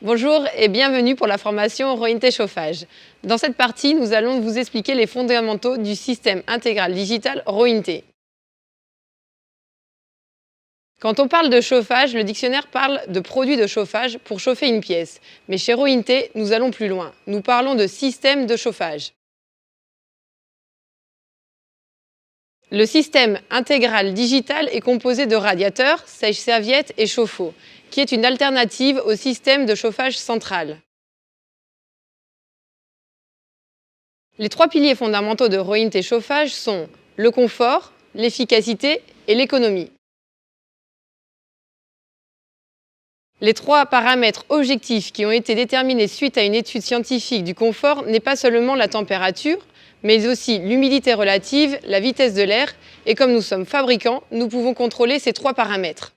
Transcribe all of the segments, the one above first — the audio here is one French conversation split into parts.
Bonjour et bienvenue pour la formation ROINT chauffage. Dans cette partie, nous allons vous expliquer les fondamentaux du système intégral digital ROINT. Quand on parle de chauffage, le dictionnaire parle de produit de chauffage pour chauffer une pièce. Mais chez ROINT, nous allons plus loin. Nous parlons de système de chauffage. Le système intégral digital est composé de radiateurs, sèche-serviettes et chauffe-eau, qui est une alternative au système de chauffage central. Les trois piliers fondamentaux de ROINT chauffage sont le confort, l'efficacité et l'économie. Les trois paramètres objectifs qui ont été déterminés suite à une étude scientifique du confort n'est pas seulement la température, mais aussi l'humidité relative, la vitesse de l'air, et comme nous sommes fabricants, nous pouvons contrôler ces trois paramètres.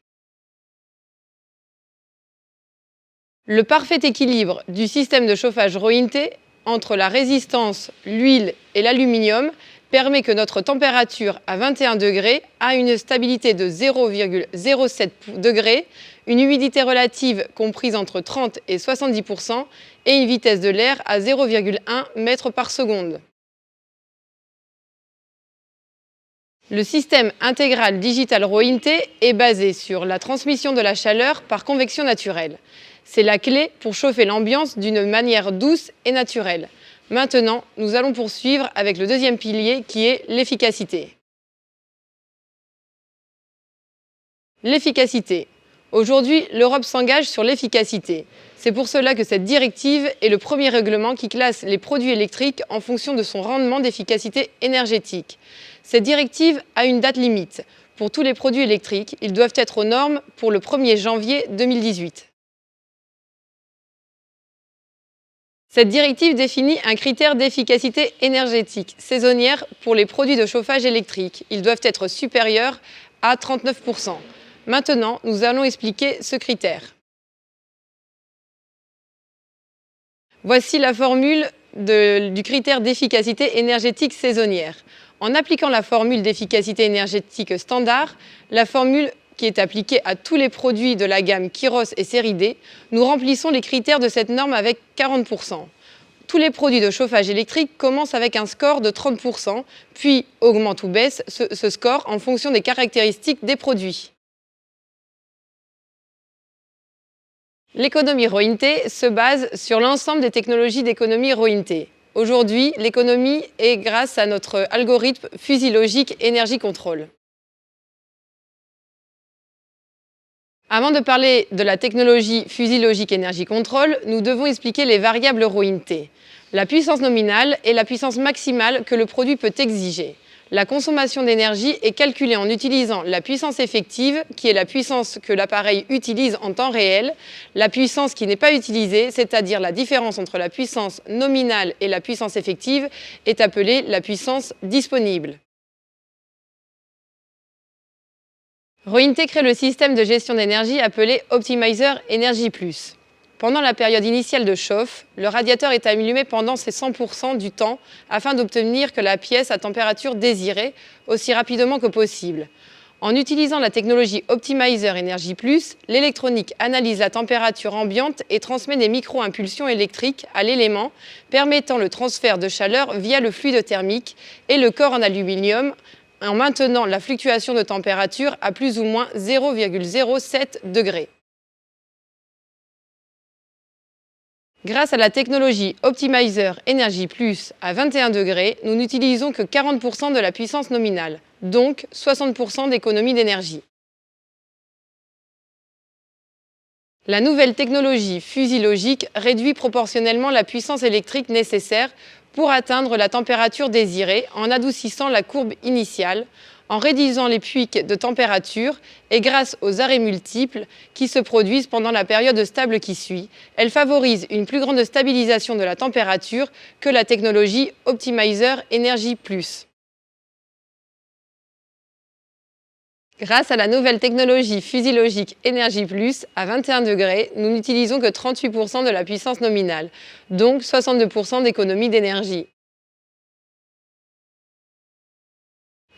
Le parfait équilibre du système de chauffage ROINT entre la résistance, l'huile et l'aluminium permet que notre température à 21 degrés a une stabilité de 0,07 degrés, une humidité relative comprise entre 30 et 70% et une vitesse de l'air à 0,1 mètres par seconde. Le système intégral digital ROINT est basé sur la transmission de la chaleur par convection naturelle. C'est la clé pour chauffer l'ambiance d'une manière douce et naturelle. Maintenant, nous allons poursuivre avec le deuxième pilier qui est l'efficacité. L'efficacité. Aujourd'hui, l'Europe s'engage sur l'efficacité. C'est pour cela que cette directive est le premier règlement qui classe les produits électriques en fonction de son rendement d'efficacité énergétique. Cette directive a une date limite. Pour tous les produits électriques, ils doivent être aux normes pour le 1er janvier 2018. Cette directive définit un critère d'efficacité énergétique saisonnière pour les produits de chauffage électrique. Ils doivent être supérieurs à 39%. Maintenant, nous allons expliquer ce critère. Voici la formule du critère d'efficacité énergétique saisonnière. En appliquant la formule d'efficacité énergétique standard, la formule qui est appliquée à tous les produits de la gamme Kyros et série D, nous remplissons les critères de cette norme avec 40%. Tous les produits de chauffage électrique commencent avec un score de 30%, puis augmente ou baisse ce score en fonction des caractéristiques des produits. L'économie ROINT se base sur l'ensemble des technologies d'économie ROINT. Aujourd'hui, l'économie est grâce à notre algorithme Fusilogic Energy Control. Avant de parler de la technologie Fusilogic Energy Control, nous devons expliquer les variables ROINT. La puissance nominale est la puissance maximale que le produit peut exiger. La consommation d'énergie est calculée en utilisant la puissance effective, qui est la puissance que l'appareil utilise en temps réel, la puissance qui n'est pas utilisée, c'est-à-dire la différence entre la puissance nominale et la puissance effective, est appelée la puissance disponible. ROINT crée le système de gestion d'énergie appelé Optimizer Energy Plus. Pendant la période initiale de chauffe, le radiateur est allumé pendant ses 100% du temps afin d'obtenir que la pièce à température désirée aussi rapidement que possible. En utilisant la technologie Optimizer Energy Plus, l'électronique analyse la température ambiante et transmet des micro-impulsions électriques à l'élément, permettant le transfert de chaleur via le fluide thermique et le corps en aluminium en maintenant la fluctuation de température à plus ou moins 0,07 degrés. Grâce à la technologie Optimizer Energy Plus à 21 degrés, nous n'utilisons que 40% de la puissance nominale, donc 60% d'économie d'énergie. La nouvelle technologie Fusilogic réduit proportionnellement la puissance électrique nécessaire pour atteindre la température désirée en adoucissant la courbe initiale, en réduisant les pics de température et grâce aux arrêts multiples qui se produisent pendant la période stable qui suit, elle favorise une plus grande stabilisation de la température que la technologie Optimizer Energy Plus. Grâce à la nouvelle technologie Fusilogic Energy Plus, à 21 degrés, nous n'utilisons que 38% de la puissance nominale, donc 62% d'économie d'énergie.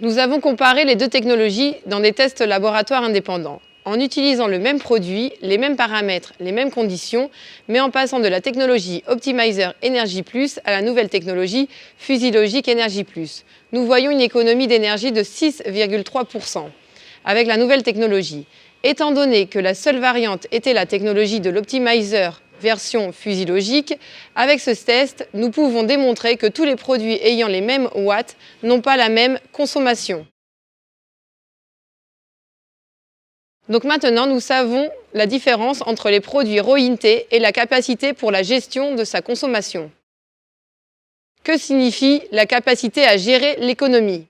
Nous avons comparé les deux technologies dans des tests laboratoires indépendants. en utilisant le même produit, les mêmes paramètres, les mêmes conditions, mais en passant de la technologie Optimizer Energy Plus à la nouvelle technologie FusiLogic Energy Plus. Nous voyons une économie d'énergie de 6,3% avec la nouvelle technologie. Étant donné que la seule variante était la technologie de l'Optimizer version FusiLogic, avec ce test, nous pouvons démontrer que tous les produits ayant les mêmes watts n'ont pas la même consommation. Donc maintenant, nous savons la différence entre les produits ROINT et la capacité pour la gestion de sa consommation. Que signifie la capacité à gérer l'économie?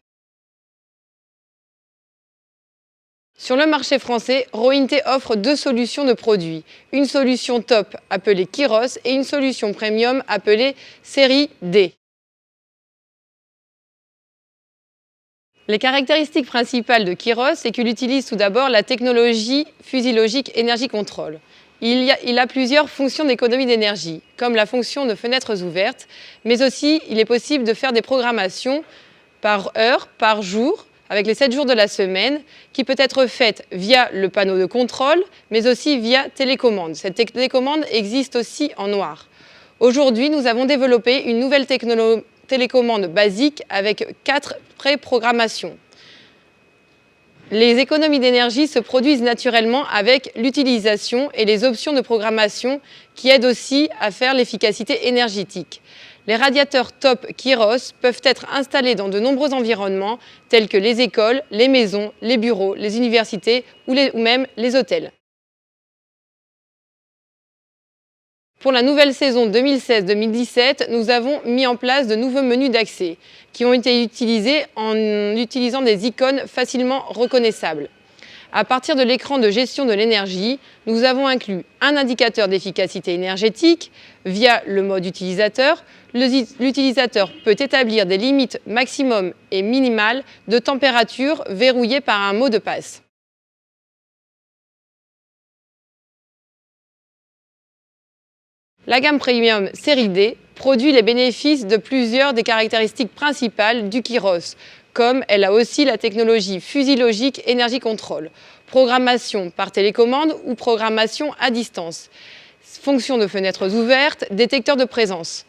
Sur le marché français, ROINT offre deux solutions de produits. Une solution top appelée Kiros et une solution premium appelée série D. Les caractéristiques principales de Kiros, c'est qu'il utilise tout d'abord la technologie FusiLogic Energy Control. Il a plusieurs fonctions d'économie d'énergie, comme la fonction de fenêtres ouvertes, mais aussi il est possible de faire des programmations par heure, par jour, avec les 7 jours de la semaine, qui peut être faite via le panneau de contrôle, mais aussi via télécommande. Cette télécommande existe aussi en noir. Aujourd'hui, nous avons développé une nouvelle télécommande basique avec 4 préprogrammations. Les économies d'énergie se produisent naturellement avec l'utilisation et les options de programmation qui aident aussi à faire l'efficacité énergétique. Les radiateurs top Kiros peuvent être installés dans de nombreux environnements tels que les écoles, les maisons, les bureaux, les universités ou même les hôtels. Pour la nouvelle saison 2016-2017, nous avons mis en place de nouveaux menus d'accès qui ont été utilisés en utilisant des icônes facilement reconnaissables. À partir de l'écran de gestion de l'énergie, nous avons inclus un indicateur d'efficacité énergétique via le mode utilisateur. L'utilisateur peut établir des limites maximum et minimales de température verrouillées par un mot de passe. La gamme Premium Série D produit les bénéfices de plusieurs des caractéristiques principales du Kiros, comme elle a aussi la technologie FusiLogic Energy Control, programmation par télécommande ou programmation à distance, fonction de fenêtres ouvertes, détecteur de présence.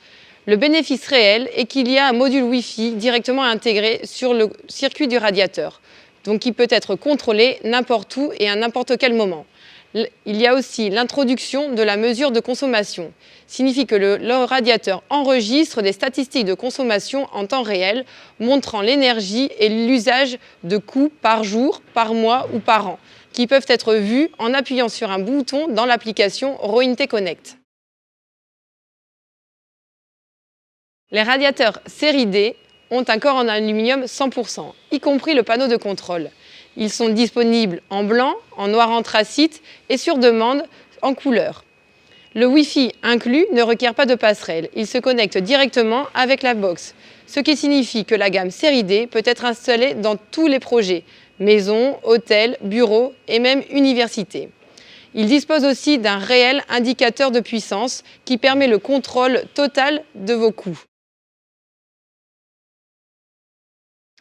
Le bénéfice réel est qu'il y a un module Wi-Fi directement intégré sur le circuit du radiateur, donc qui peut être contrôlé n'importe où et à n'importe quel moment. Il y a aussi l'introduction de la mesure de consommation. Signifie que le radiateur enregistre des statistiques de consommation en temps réel, montrant l'énergie et l'usage de coûts par jour, par mois ou par an, qui peuvent être vus en appuyant sur un bouton dans l'application ROINT Connect. Les radiateurs série D ont un corps en aluminium 100%, y compris le panneau de contrôle. Ils sont disponibles en blanc, en noir anthracite et sur demande en couleur. Le Wi-Fi inclus ne requiert pas de passerelle. Il se connecte directement avec la box, ce qui signifie que la gamme série D peut être installée dans tous les projets, maisons, hôtels, bureaux et même universités. Il dispose aussi d'un réel indicateur de puissance qui permet le contrôle total de vos coûts.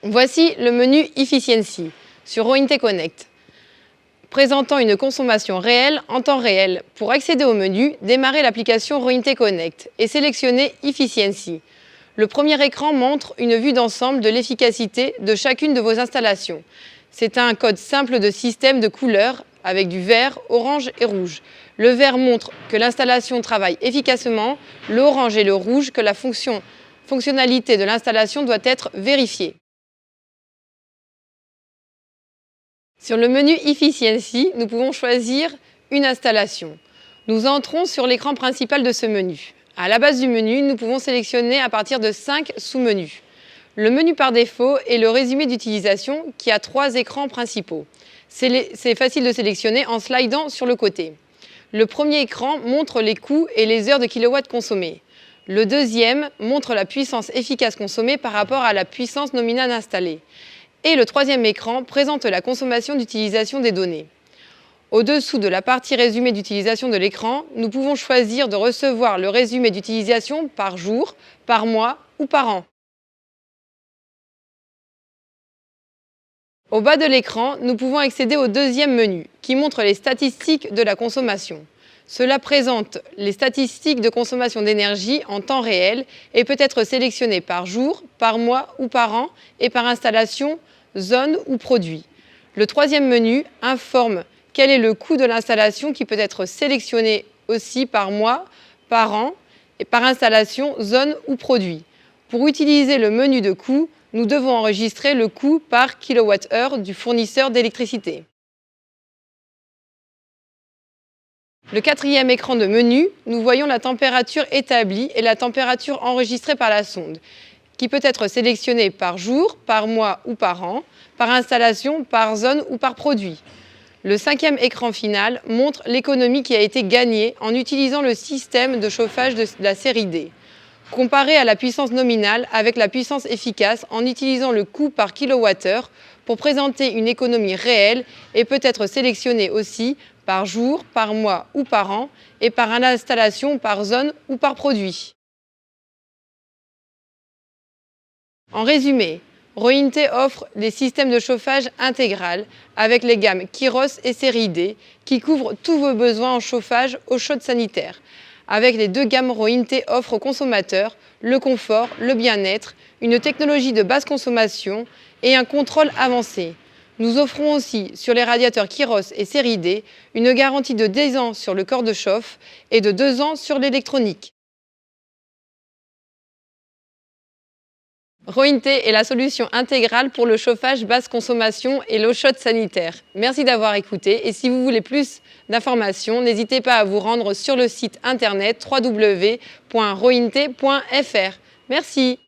Voici le menu Efficiency sur ROINT Connect, présentant une consommation réelle en temps réel. Pour accéder au menu, démarrez l'application ROINT Connect et sélectionnez Efficiency. Le premier écran montre une vue d'ensemble de l'efficacité de chacune de vos installations. C'est un code simple de système de couleurs avec du vert, orange et rouge. Le vert montre que l'installation travaille efficacement, l'orange et le rouge que la fonctionnalité de l'installation doit être vérifiée. Sur le menu Efficiency, nous pouvons choisir une installation. Nous entrons sur l'écran principal de ce menu. À la base du menu, nous pouvons sélectionner à partir de 5 sous-menus. Le menu par défaut est le résumé d'utilisation qui a 3 écrans principaux. C'est facile de sélectionner en slidant sur le côté. Le premier écran montre les coûts et les heures de kilowatts consommés. Le deuxième montre la puissance efficace consommée par rapport à la puissance nominale installée. Et le troisième écran présente la consommation d'utilisation des données. Au-dessous de la partie résumé d'utilisation de l'écran, nous pouvons choisir de recevoir le résumé d'utilisation par jour, par mois ou par an. Au bas de l'écran, nous pouvons accéder au deuxième menu, qui montre les statistiques de la consommation. Cela présente les statistiques de consommation d'énergie en temps réel et peut être sélectionné par jour, par mois ou par an et par installation, zone ou produit. Le troisième menu informe quel est le coût de l'installation qui peut être sélectionné aussi par mois, par an et par installation, zone ou produit. Pour utiliser le menu de coût, nous devons enregistrer le coût par kWh du fournisseur d'électricité. Le quatrième écran de menu, nous voyons la température établie et la température enregistrée par la sonde, qui peut être sélectionnée par jour, par mois ou par an, par installation, par zone ou par produit. Le cinquième écran final montre l'économie qui a été gagnée en utilisant le système de chauffage de la série D, comparé à la puissance nominale avec la puissance efficace en utilisant le coût par kilowattheure pour présenter une économie réelle et peut être sélectionné aussi par jour, par mois ou par an et par installation, par zone ou par produit. En résumé, Rointe offre des systèmes de chauffage intégral avec les gammes Kyros et série D qui couvrent tous vos besoins en chauffage eau chaude sanitaire. Avec les deux gammes, Rointe offre aux consommateurs le confort, le bien-être, une technologie de basse consommation et un contrôle avancé. Nous offrons aussi sur les radiateurs Kyros et série D une garantie de 10 ans sur le corps de chauffe et de 2 ans sur l'électronique. Rointe est la solution intégrale pour le chauffage basse consommation et l'eau chaude sanitaire. Merci d'avoir écouté et si vous voulez plus d'informations, n'hésitez pas à vous rendre sur le site internet www.rointe.fr. Merci.